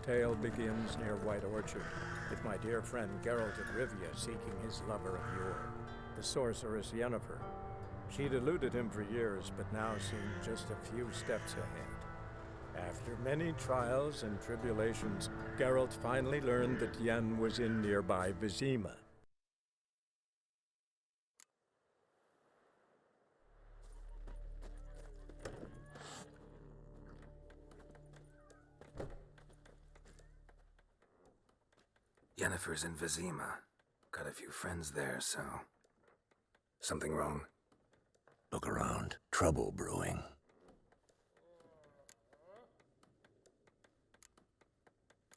Tale begins near White Orchard, with my dear friend Geralt of Rivia seeking his lover of yore, the sorceress Yennefer. She'd eluded him for years, but now seemed just a few steps ahead. After many trials and tribulations, Geralt finally learned that Yen was in nearby Vizima. Yennefer's in Vizima. Got a few friends there, so... Something wrong? Look around. Trouble brewing.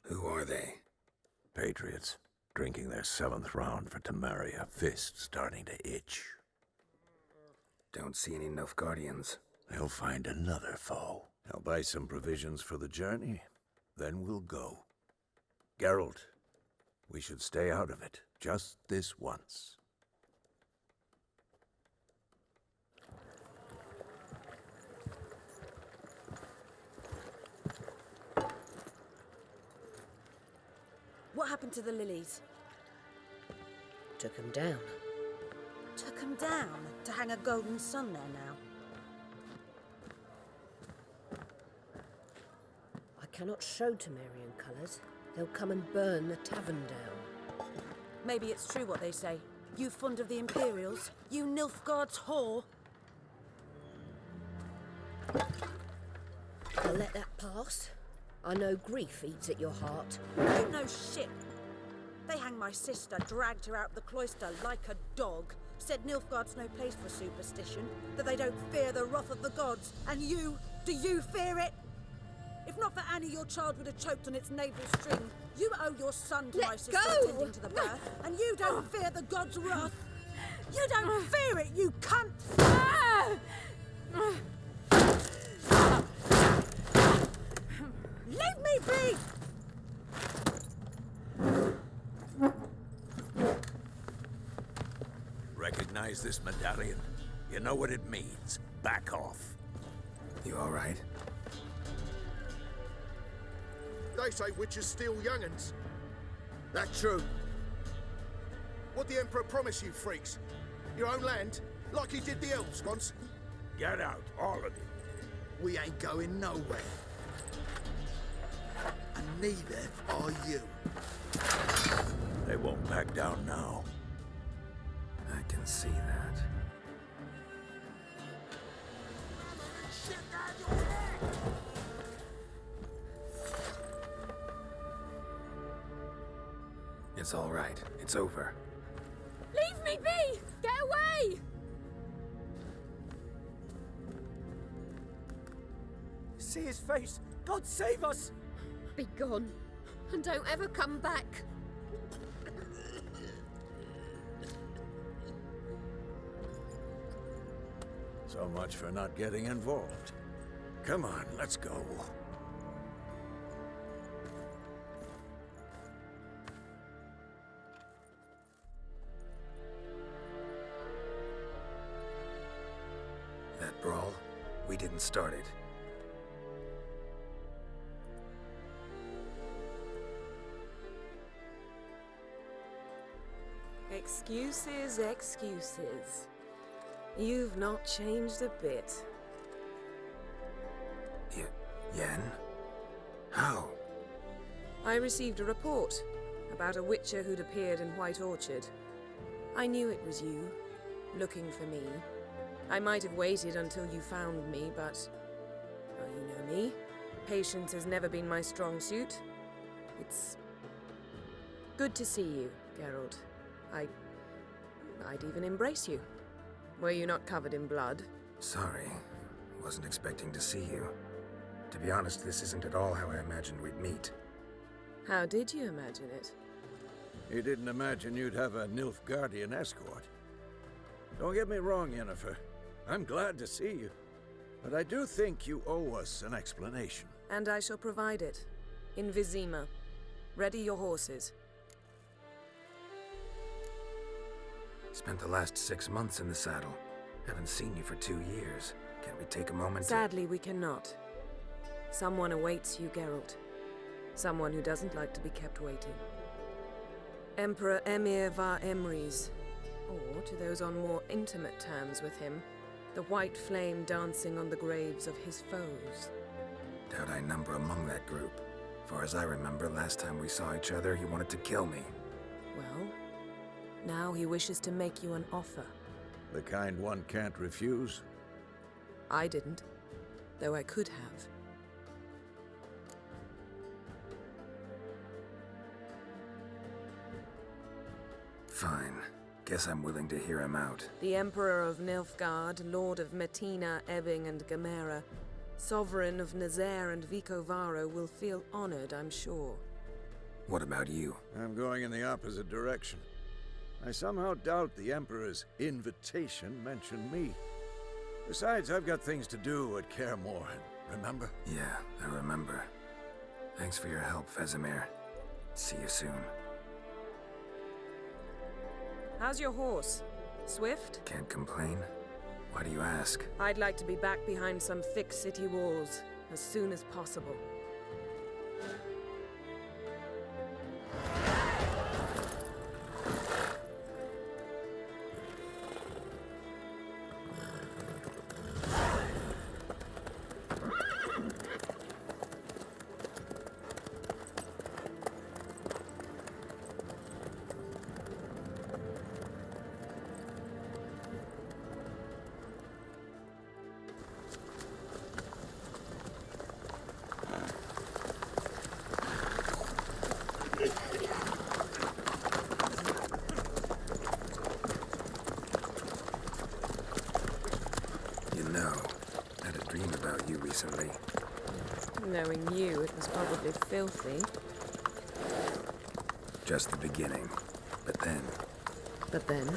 Who are they? Patriots. Drinking their 7th round for Temeria. Fist starting to itch. Don't see any Nilfgaardians. They'll find another foe. I'll buy some provisions for the journey. Then we'll go. Geralt. We should stay out of it, just this once. What happened to the lilies? Took them down. Took them down to hang a golden sun there now. I cannot show Temerian colours. They'll come and burn the tavern down. Maybe it's true what they say. You fond of the Imperials? You Nilfgaard's whore? I'll let that pass. I know grief eats at your heart. You know shit. They hanged my sister, dragged her out the cloister like a dog. Said Nilfgaard's no place for superstition, that they don't fear the wrath of the gods. And you, do you fear it? If not for Annie, your child would have choked on its navel string. You owe your son to my sister attending to the birth, and you don't fear the god's wrath. You don't fear it, you cunt! Leave me be! Recognize this medallion? You know what it means. Back off. You all right? They say witches steal young'uns. That true? What the Emperor promise you, freaks? Your own land? Like he did the elves once? Get out, all of you. We ain't going nowhere. And neither are you. They won't back down now. I can see that. It's all right. It's over. Leave me be! Get away! See his face! God save us! Be gone, and don't ever come back. So much for not getting involved. Come on, let's go. That brawl, we didn't start it. Excuses, excuses. You've not changed a bit. Yen? How? I received a report about a witcher who'd appeared in White Orchard. I knew it was you, looking for me. I might have waited until you found me, but... well, you know me. Patience has never been my strong suit. It's... good to see you, Geralt. I'd even embrace you. Were you not covered in blood? Sorry. Wasn't expecting to see you. To be honest, this isn't at all how I imagined we'd meet. How did you imagine it? You didn't imagine you'd have a Nilfgaardian escort. Don't get me wrong, Yennefer. I'm glad to see you. But I do think you owe us an explanation. And I shall provide it. In Vizima. Ready your horses. Spent the last 6 months in the saddle. Haven't seen you for 2 years. Can't we take a moment Sadly, we cannot. Someone awaits you, Geralt. Someone who doesn't like to be kept waiting. Emperor Emir var Emrys, or to those on more intimate terms with him, the white flame dancing on the graves of his foes. Doubt I number among that group. Far as I remember, last time we saw each other, he wanted to kill me. Well, now he wishes to make you an offer. The kind one can't refuse. I didn't, though I could have. Fine. Guess I'm willing to hear him out. The Emperor of Nilfgaard, Lord of Metina, Ebbing, and Gamera, Sovereign of Nazaire and Vicovaro will feel honored, I'm sure. What about you? I'm going in the opposite direction. I somehow doubt the Emperor's invitation mentioned me. Besides, I've got things to do at Kaer Morhen, remember? Yeah, I remember. Thanks for your help, Vesemir. See you soon. How's your horse? Swift? Can't complain. Why do you ask? I'd like to be back behind some thick city walls as soon as possible. Recently. Knowing you, it was probably filthy. Just the beginning. But then... But then?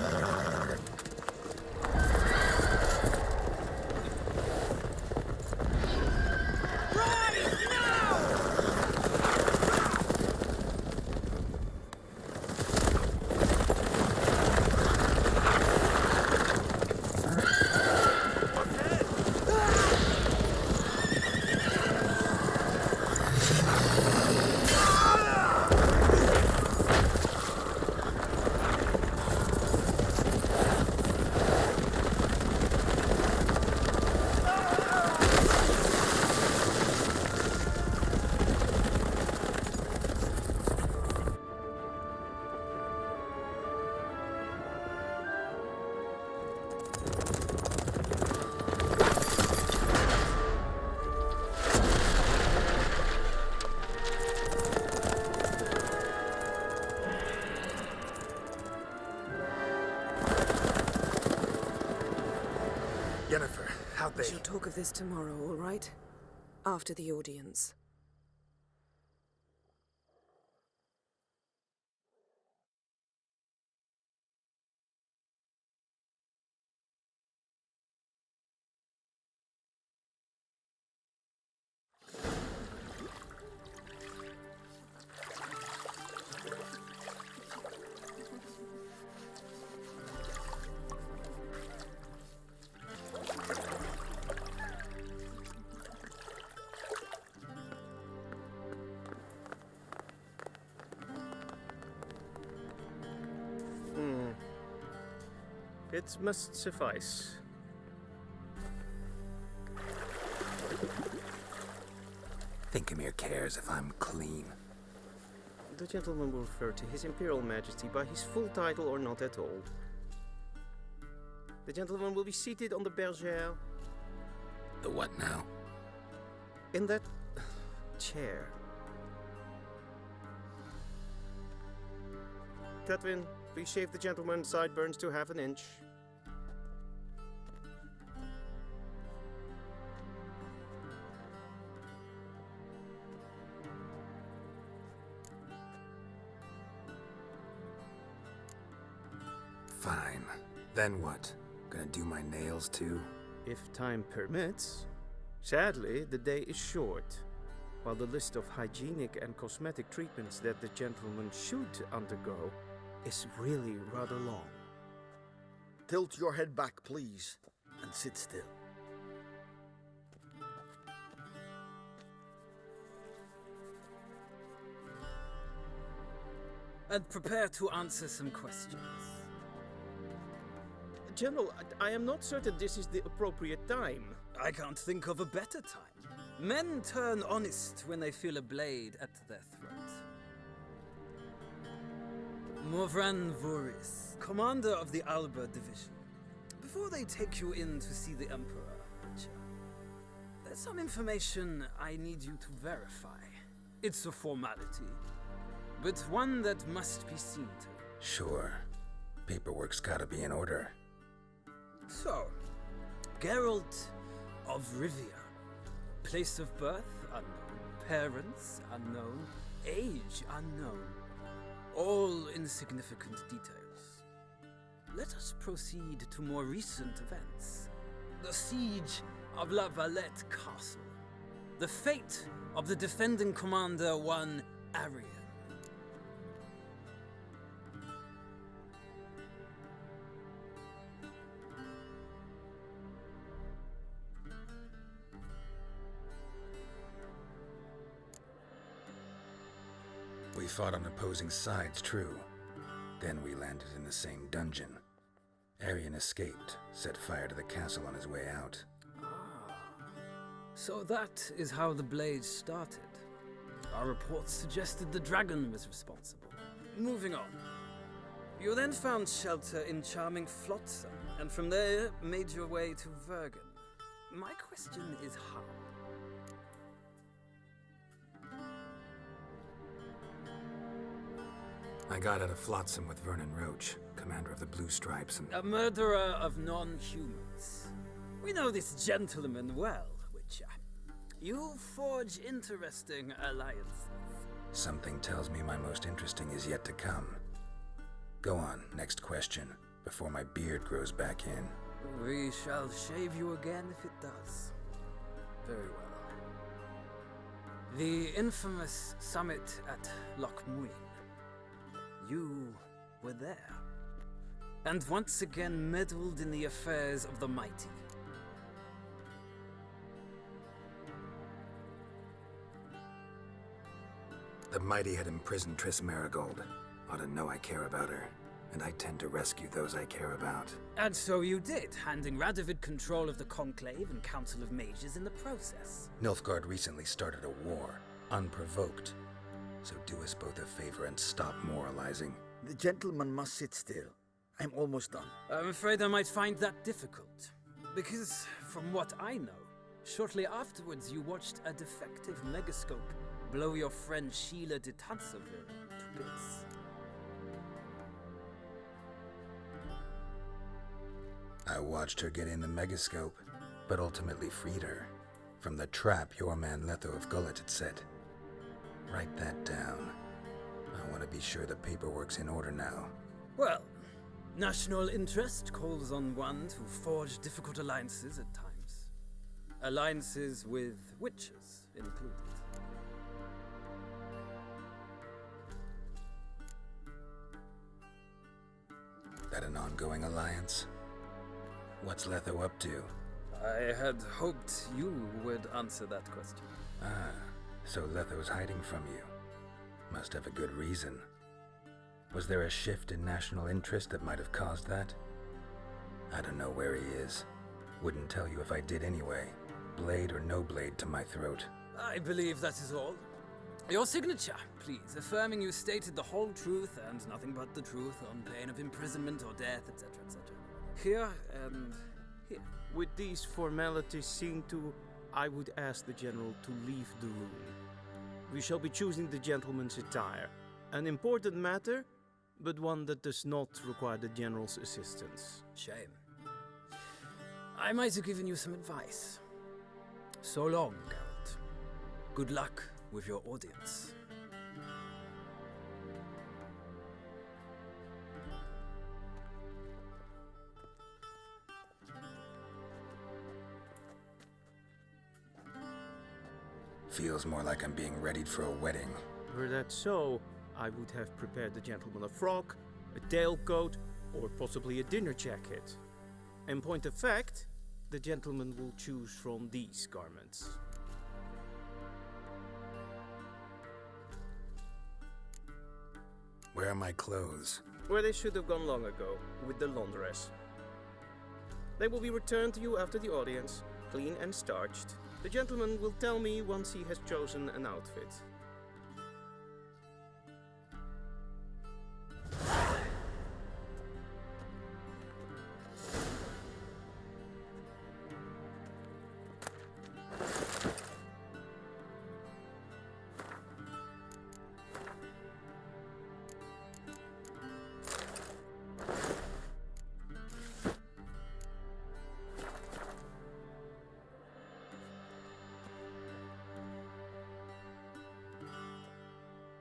Yennefer, how'd they... We shall talk of this tomorrow, all right? After the audience. It must suffice. Think Emir cares if I'm clean. The gentleman will refer to His Imperial Majesty by his full title or not at all. The gentleman will be seated on the bergère. The what now? In that chair. Catwin, please shave the gentleman's sideburns to half an inch. Fine. Then what? Gonna do my nails too? If time permits. Sadly, the day is short, while the list of hygienic and cosmetic treatments that the gentleman should undergo is really rather long. Tilt your head back, please, and sit still. and prepare to answer some questions. General, I am not certain this is the appropriate time. I can't think of a better time. Men turn honest when they feel a blade at their throat. Morvran Voris, commander of the Alba Division. Before they take you in to see the Emperor, Witcher, there's some information I need you to verify. It's a formality, but one that must be seen to. Sure. Paperwork's gotta be in order. So, Geralt of Rivia. Place of birth unknown, parents unknown, age unknown. All insignificant details. Let us proceed to more recent events. The siege of La Valette Castle. The fate of the defending commander, one Arian. We fought on opposing sides, true. Then we landed in the same dungeon. Arian escaped, set fire to the castle on his way out. So that is how the blade started. Our reports suggested the dragon was responsible. Moving on. You then found shelter in charming Flotsam, and from there made your way to Vergen. My question is how? I got out of Flotsam with Vernon Roach, commander of the Blue Stripes, and... A murderer of non-humans. We know this gentleman well, Witcher. You forge interesting alliances. Something tells me my most interesting is yet to come. Go on, next question, before my beard grows back in. We shall shave you again if it does. Very well. The infamous summit at Loch Muin. You were there, and once again meddled in the affairs of the mighty. The mighty had imprisoned Triss Marigold. Ought to know I care about her, and I tend to rescue those I care about. And so you did, handing Radovid control of the Conclave and Council of Mages in the process. Nilfgaard recently started a war, unprovoked. So do us both a favor and stop moralizing. The gentleman must sit still. I'm almost done. I'm afraid I might find that difficult. Because, from what I know, shortly afterwards you watched a defective megascope blow your friend Sheila de Tanseville to bits. I watched her get in the megascope, but ultimately freed her from the trap your man Letho of Gullet had set. Write that down. I want to be sure the paperwork's in order now. Well, national interest calls on one to forge difficult alliances at times. Alliances with witches included. That an ongoing alliance? What's Letho up to? I had hoped you would answer that question. Ah, so Letho's hiding from you. Must have a good reason. Was there a shift in national interest that might have caused that? I don't know where he is. Wouldn't tell you if I did anyway. Blade or no blade to my throat. I believe that is all. Your signature, please, affirming you stated the whole truth and nothing but the truth on pain of imprisonment or death, etc., etc. Here and here. With these formalities seen to, I would ask the General to leave the room. We shall be choosing the gentleman's attire. An important matter, but one that does not require the General's assistance. Shame. I might have given you some advice. So long, Geralt. Good luck with your audience. Feels more like I'm being readied for a wedding. Were that so, I would have prepared the gentleman a frock, a tailcoat, or possibly a dinner jacket. In point of fact, the gentleman will choose from these garments. Where are my clothes? Where they should have gone long ago, with the laundress. They will be returned to you after the audience, clean and starched. The gentleman will tell me once he has chosen an outfit.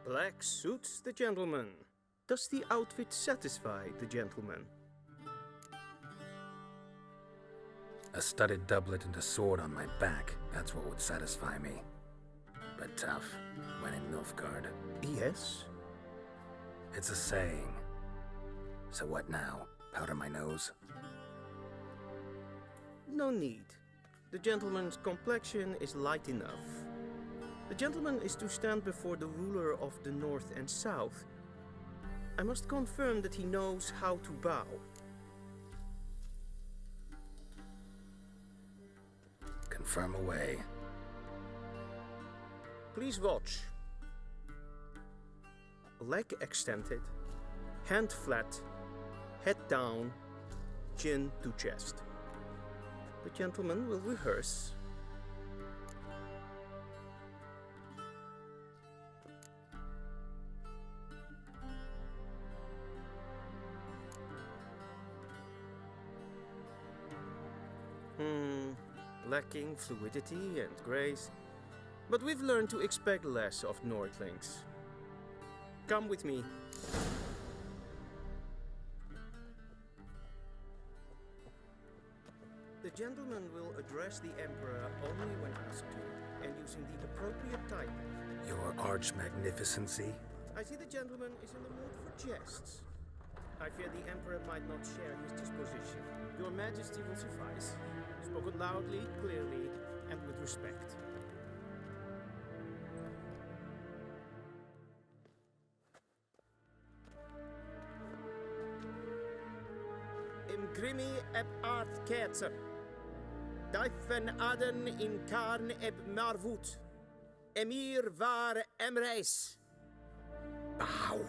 Black suits the gentleman. Does the outfit satisfy the gentleman? A studded doublet and a sword on my back, that's what would satisfy me. But tough, when in Nilfgaard. Yes. It's a saying. So what now? Powder my nose? No need. The gentleman's complexion is light enough. The gentleman is to stand before the ruler of the North and South. I must confirm that he knows how to bow. Confirm away. Please watch. Leg extended, hand flat, head down, chin to chest. The gentleman will rehearse. Lacking fluidity and grace, but we've learned to expect less of Nordlings. Come with me. The gentleman will address the Emperor only when asked to, and using the appropriate type. Your arch-magnificency? I see the gentleman is in the mood for jests. I fear the Emperor might not share his disposition. Your Majesty will suffice. Spoken loudly, clearly, and with respect. Im grimi eb art kerzer. Dijfen aden in karn eb marvoet. Emir var emreis. Bow!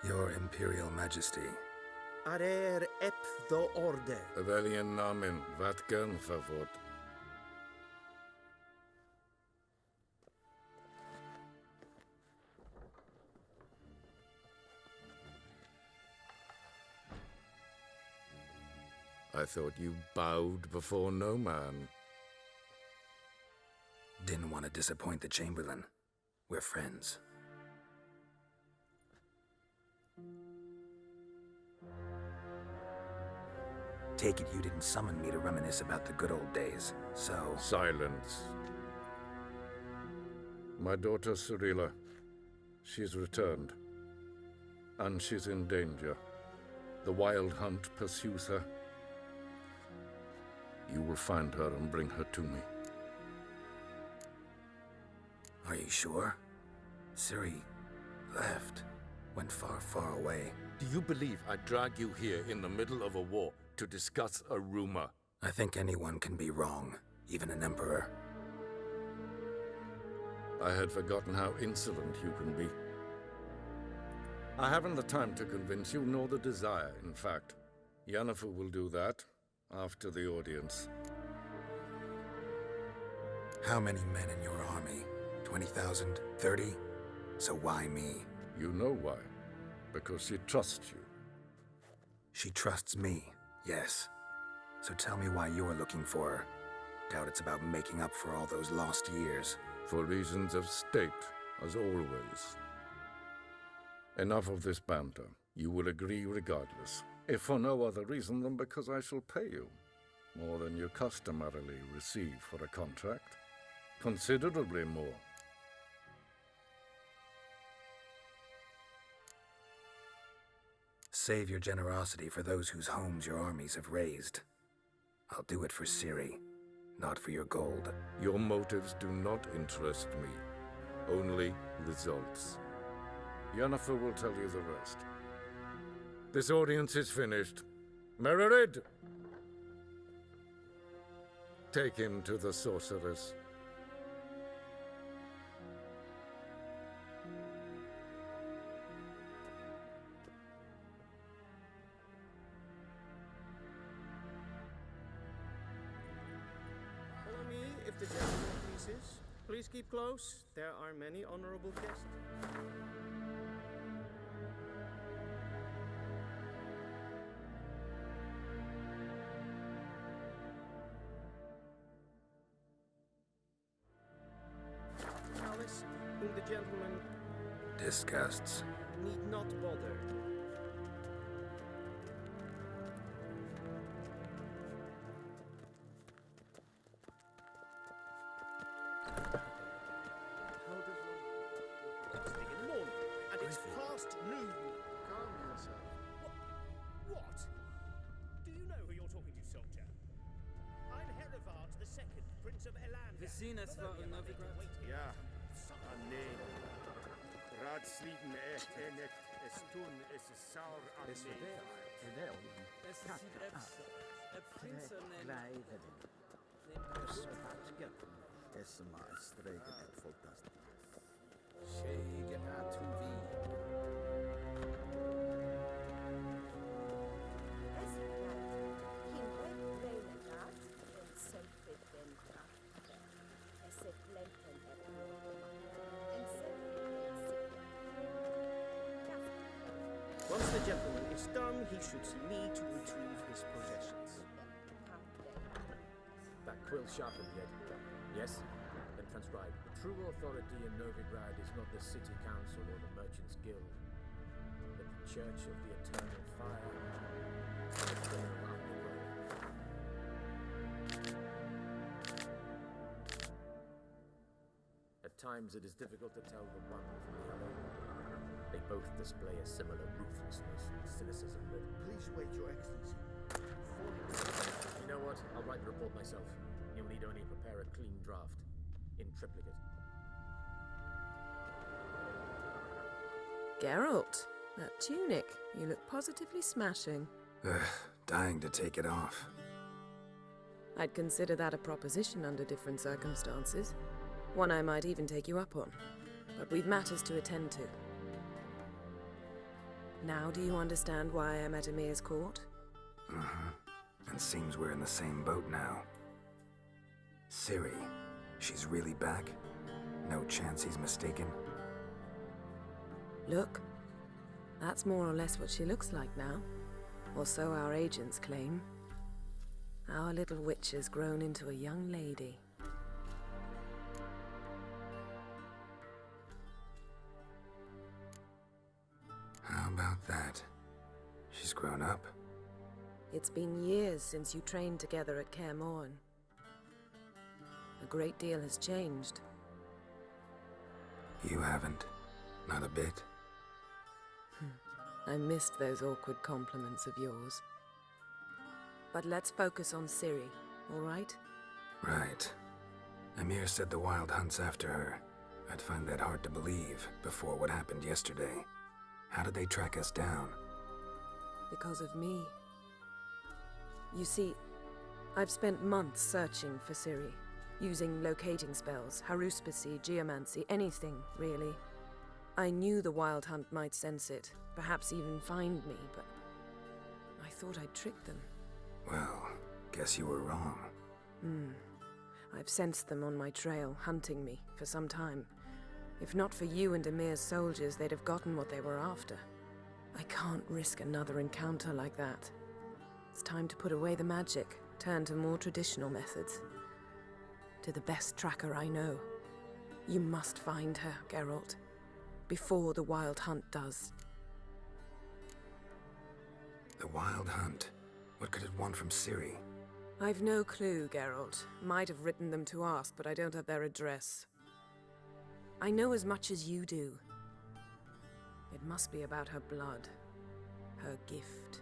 Your Imperial Majesty. Arer ep the orde. Weljen namen, wat kan favort? I thought you bowed before no man. Didn't want to disappoint the Chamberlain. We're friends. Take it you didn't summon me to reminisce about the good old days, so... Silence. My daughter Cyrilla, she's returned. And she's in danger. The Wild Hunt pursues her. You will find her and bring her to me. Are you sure? Ciri left. Went far, far away. Do you believe I'd drag you here in the middle of a war to discuss a rumor? I think anyone can be wrong, even an emperor. I had forgotten how insolent you can be. I haven't the time to convince you, nor the desire, in fact. Yennefer will do that after the audience. How many men in your army? 20,000? 30? So why me? You know why. Because she trusts you. She trusts me, yes. So tell me why you're looking for her. Doubt it's about making up for all those lost years. For reasons of state, as always. Enough of this banter. You will agree regardless. If for no other reason than because I shall pay you. More than you customarily receive for a contract. Considerably more. save your generosity for those whose homes your armies have razed. I'll do it for Ciri, not for your gold. Your motives do not interest me. Only results. Yennefer will tell you the rest. This audience is finished. Mererid! Take him to the sorceress. Follow me, if the gentleman pleases. Please keep close. There are many honorable guests. Alice, whom the gentleman Disgusts. need not bother. How does one... It's in the morning, and it's past noon. Calm yourself. What? Do you know who you're talking to, soldier? I'm Herivard II, Prince of Elan. Vizina Novigrad. Ja, nee. Raadsliden enet es tun es saur Es ziet het prinsen es maar streken en fantastisch. Shege Atuvi. Once the gentleman is done, he should see me to retrieve his possessions. That quill sharpened yet? Yes? Then transcribe. The true authority in Novigrad is not the city council or the merchants' guild, but the Church of the Eternal Fire. At times it is difficult to tell the one from the other. They both display a similar ruthlessness and cynicism that... Please wait, Your Excellency. You know what? I'll write the report myself. You'll need only prepare a clean draft. In triplicate. Geralt, that tunic. You look positively smashing. Ugh, dying to take it off. I'd consider that a proposition under different circumstances. One I might even take you up on. But we've matters to attend to. Now do you understand why I'm at Emir's court? And seems we're in the same boat now. Ciri, she's really back? No chance he's mistaken? Look, that's more or less what she looks like now. Or so our agents claim. Our little witch has grown into a young lady. How about that? She's grown up. It's been years since you trained together at Kaer Morhen. A great deal has changed. You haven't. Not a bit. I missed those awkward compliments of yours. But let's focus on Ciri, all right? Right. Emir said the Wild Hunt's after her. I'd find that hard to believe before what happened yesterday. How did they track us down? Because of me. You see, I've spent months searching for Ciri, using locating spells, haruspicy, geomancy, anything, really. I knew the Wild Hunt might sense it, perhaps even find me, but I thought I'd tricked them. Well, guess you were wrong. I've sensed them on my trail, hunting me, for some time. If not for you and Emir's soldiers, they'd have gotten what they were after. I can't risk another encounter like that. It's time to put away the magic, turn to more traditional methods. To the best tracker I know. You must find her, Geralt. Before the Wild Hunt does. The Wild Hunt? What could it want from Ciri? I've no clue, Geralt. Might have written them to ask, but I don't have their address. I know as much as you do. It must be about her blood. her gift.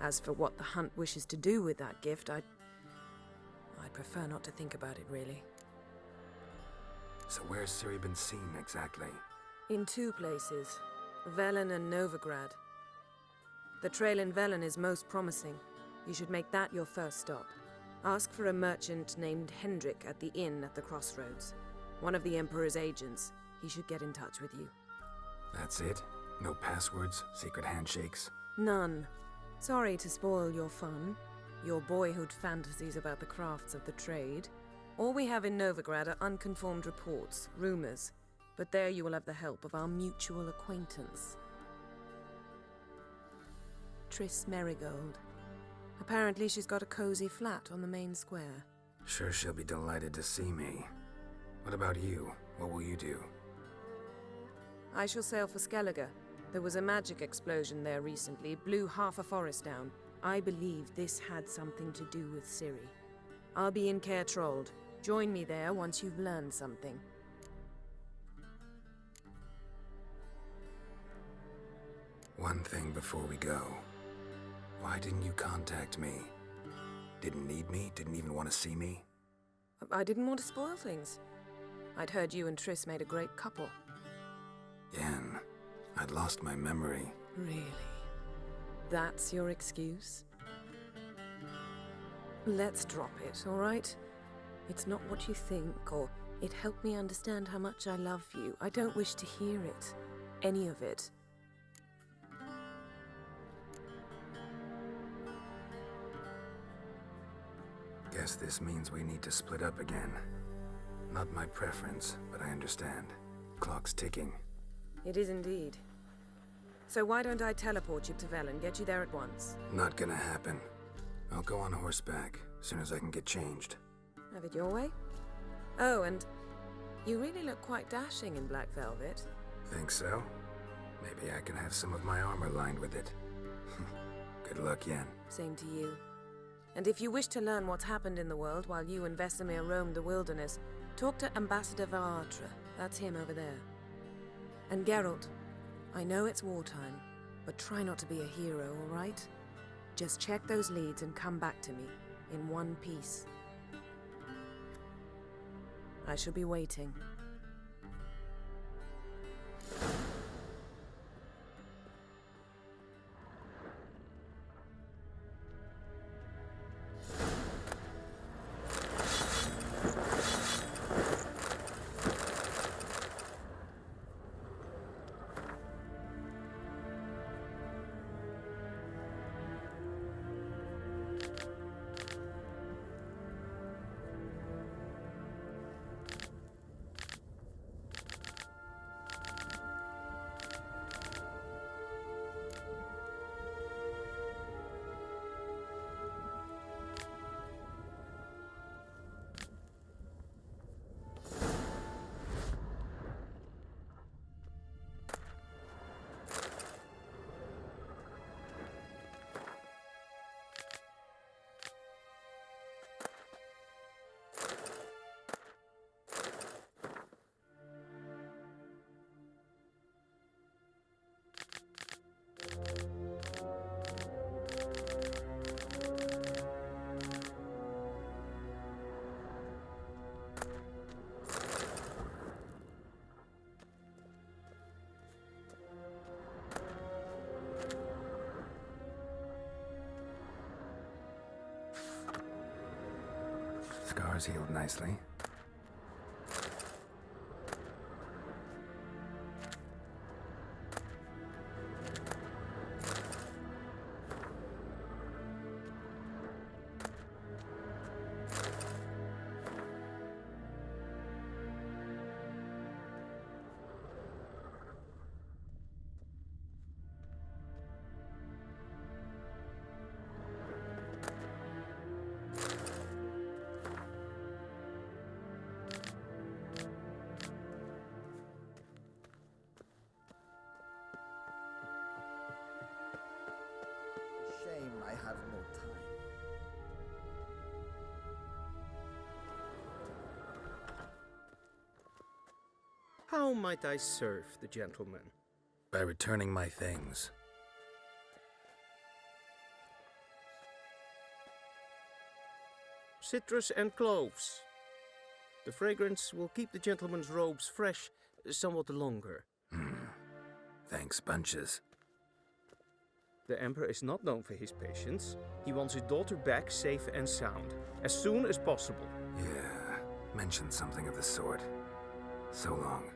As for what the hunt wishes to do with that gift, I'd prefer not to think about it, really. So where's Ciri been seen, exactly? In 2 places, Velen and Novigrad. The trail in Velen is most promising. You should make that your first stop. Ask for a merchant named Hendrik at the inn at the crossroads. One of the Emperor's agents. He should get in touch with you. That's it? No passwords, secret handshakes? None. Sorry to spoil your fun, your boyhood fantasies about the crafts of the trade. All we have in Novigrad are unconfirmed reports, rumors. But there you will have the help of our mutual acquaintance. Triss Merigold. Apparently she's got a cozy flat on the main square. Sure she'll be delighted to see me. What about you? What will you do? I shall sail for Skellige. There was a magic explosion there recently, blew half a forest down. I believe this had something to do with Ciri. I'll be in Caer Trold. Join me there once you've learned something. One thing before we go. Why didn't you contact me? Didn't need me? Didn't even want to see me? I didn't want to spoil things. I'd heard you and Triss made a great couple. Yen, I'd lost my memory. Really? That's your excuse? Let's drop it, all right? It's not what you think, or it helped me understand how much I love you. I don't wish to hear it. Any of it. Guess this means we need to split up again. Not my preference, but I understand. Clock's ticking. It is indeed. So why don't I teleport you to Velen, get you there at once? Not gonna happen. I'll go on horseback, as soon as I can get changed. Have it your way? Oh, and you really look quite dashing in black velvet. Think so? Maybe I can have some of my armor lined with it. Good luck, Yen. Same to you. And if you wish to learn what's happened in the world while you and Vesemir roamed the wilderness, talk to Ambassador Varatra. That's him over there. And Geralt, I know it's wartime, but try not to be a hero, all right? Just check those leads and come back to me, in one piece. I shall be waiting. Scars healed nicely. Shame I have no time. How might I serve the gentleman? By returning my things. citrus and cloves. The fragrance will keep the gentleman's robes fresh somewhat longer. Thanks, bunches. The Emperor is not known for his patience. He wants his daughter back safe and sound, as soon as possible. Yeah, mentioned something of the sort. So long.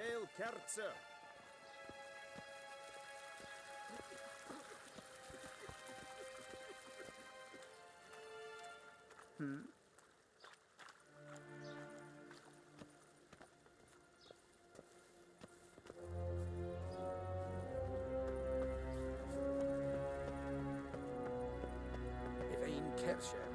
Hail, Kerzer! Evain Kercher.